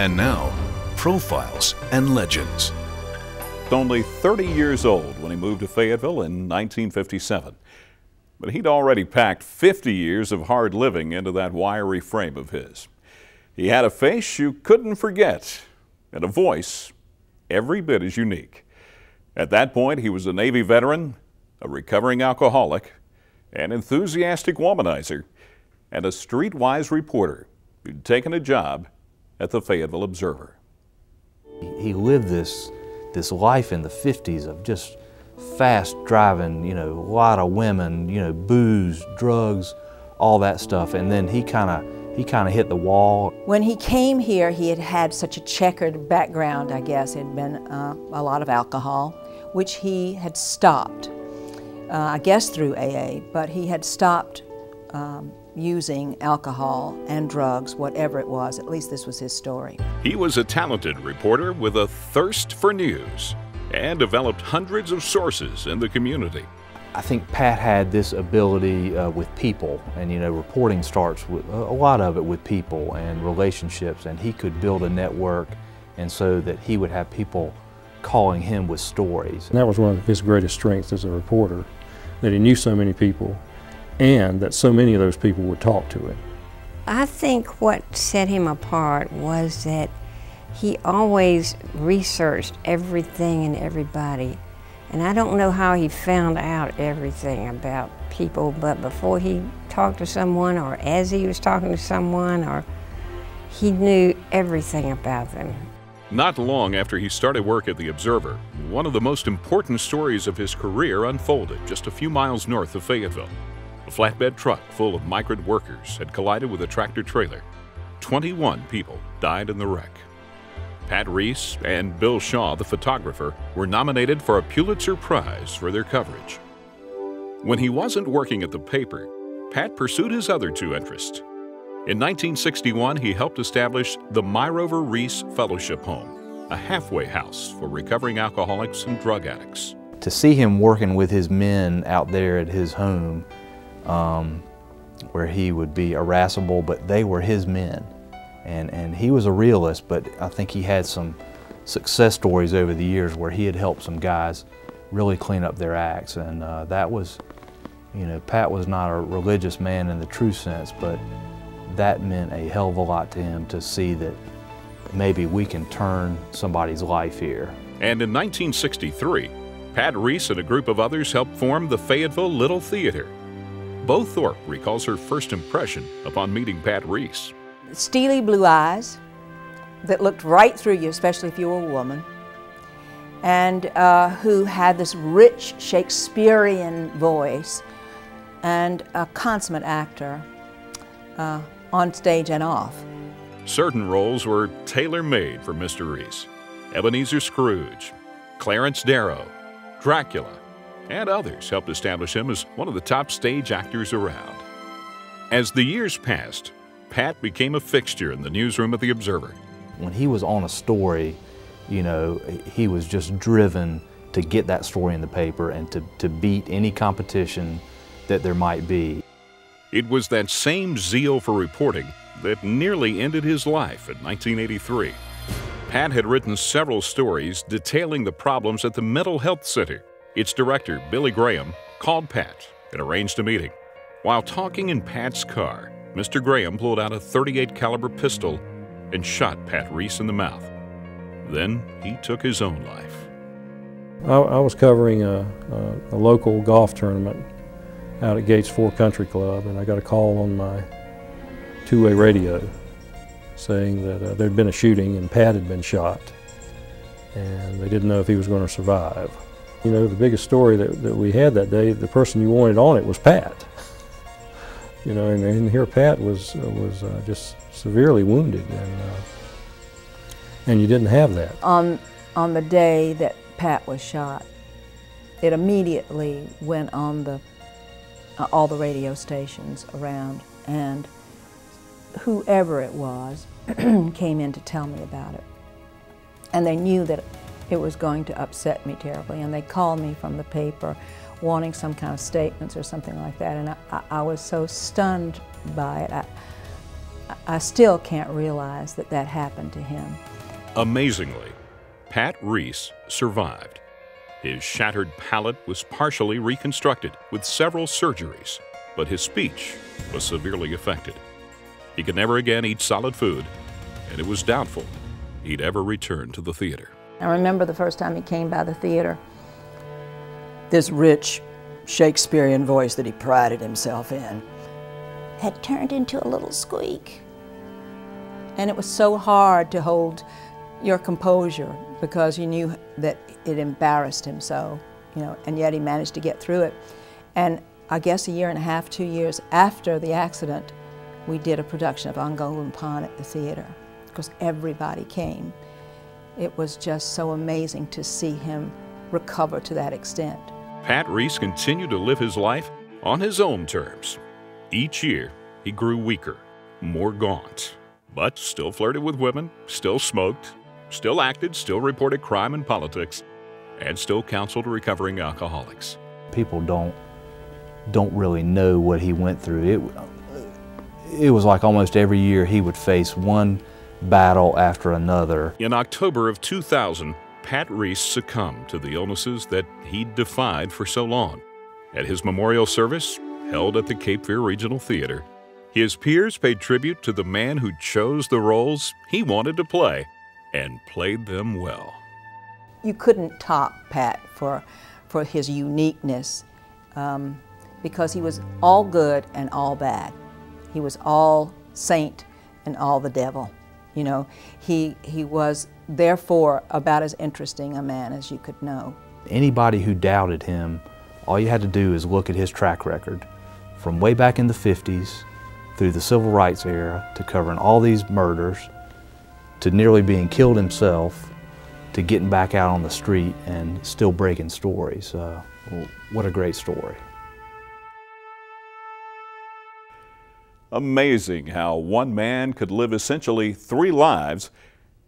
And now, Profiles and Legends. Only 30 years old when he moved to Fayetteville in 1957. But he'd already packed 50 years of hard living into that wiry frame of his. He had a face you couldn't forget and a voice every bit as unique. At that point, he was a Navy veteran, a recovering alcoholic, an enthusiastic womanizer, and a streetwise reporter who'd taken a job at the Fayetteville Observer. He lived this life in the 50s of just fast driving, a lot of women, booze, drugs, all that stuff. And then he kind of hit the wall. When he came here, he had had such a checkered background, I guess. It had been a lot of alcohol, which he had stopped, I guess through AA, but he had stopped using alcohol and drugs, whatever it was. At least this was his story. He was a talented reporter with a thirst for news and developed hundreds of sources in the community. I think Pat had this ability with people, and reporting starts with a lot of it with people and relationships, and he could build a network, and so that he would have people calling him with stories. And that was one of his greatest strengths as a reporter, that he knew so many people and that so many of those people would talk to him. I think what set him apart was that he always researched everything and everybody. And I don't know how he found out everything about people, but before he talked to someone or as he was talking to someone, he knew everything about them. Not long after he started work at the Observer, one of the most important stories of his career unfolded just a few miles north of Fayetteville. A flatbed truck full of migrant workers had collided with a tractor trailer. 21 people died in the wreck. Pat Reese and Bill Shaw, the photographer, were nominated for a Pulitzer Prize for their coverage. When he wasn't working at the paper, Pat pursued his other two interests. In 1961, he helped establish the Myrover Reese Fellowship Home, a halfway house for recovering alcoholics and drug addicts. To see him working with his men out there at his home, where he would be irascible, but they were his men. And he was a realist, but I think he had some success stories over the years where he had helped some guys really clean up their acts. And that was, Pat was not a religious man in the true sense, but that meant a hell of a lot to him to see that maybe we can turn somebody's life here. And in 1963, Pat Reese and a group of others helped form the Fayetteville Little Theater. Bo Thorpe recalls her first impression upon meeting Pat Reese. Steely blue eyes that looked right through you, especially if you were a woman, and who had this rich Shakespearean voice, and a consummate actor on stage and off. Certain roles were tailor-made for Mr. Reese. Ebenezer Scrooge, Clarence Darrow, Dracula, and others helped establish him as one of the top stage actors around. As the years passed, Pat became a fixture in the newsroom at the Observer. When he was on a story, he was just driven to get that story in the paper and to beat any competition that there might be. It was that same zeal for reporting that nearly ended his life in 1983. Pat had written several stories detailing the problems at the Mental Health Center. Its director, Billy Graham, called Pat and arranged a meeting. While talking in Pat's car, Mr. Graham pulled out a .38 caliber pistol and shot Pat Reese in the mouth. Then he took his own life. I was covering a local golf tournament out at Gates 4 Country Club, and I got a call on my two-way radio saying that there'd been a shooting and Pat had been shot, and they didn't know if he was going to survive. The biggest story that we had that day, the person you wanted on it was Pat. And here Pat was just severely wounded, and you didn't have that. On the day that Pat was shot, it immediately went on all the radio stations around, and whoever it was came in to tell me about it. And they knew that it was going to upset me terribly, and they called me from the paper wanting some kind of statements or something like that, and I was so stunned by it. I still can't realize that that happened to him. Amazingly, Pat Reese survived. His shattered palate was partially reconstructed with several surgeries, but his speech was severely affected. He could never again eat solid food, and it was doubtful he'd ever return to the theater. I remember the first time he came by the theater, this rich Shakespearean voice that he prided himself in had turned into a little squeak. And it was so hard to hold your composure because you knew that it embarrassed him so, and yet he managed to get through it. And I guess a year and a half, 2 years after the accident, we did a production of On Golden Pond at the theater because everybody came. It was just so amazing to see him recover to that extent. Pat Reese continued to live his life on his own terms. Each year, he grew weaker, more gaunt, but still flirted with women, still smoked, still acted, still reported crime and politics, and still counseled recovering alcoholics. People don't really know what he went through. It was like almost every year he would face one battle after another. In October of 2000, Pat Reese succumbed to the illnesses that he'd defied for so long. At his memorial service, held at the Cape Fear Regional Theater, his peers paid tribute to the man who chose the roles he wanted to play and played them well. You couldn't top Pat for his uniqueness because he was all good and all bad. He was all saint and all the devil. He was therefore about as interesting a man as you could know. Anybody who doubted him, all you had to do is look at his track record from way back in the 50s through the civil rights era to covering all these murders to nearly being killed himself to getting back out on the street and still breaking stories. What a great story. Amazing how one man could live essentially 3 lives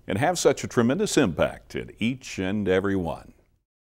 and have such a tremendous impact in each and every one.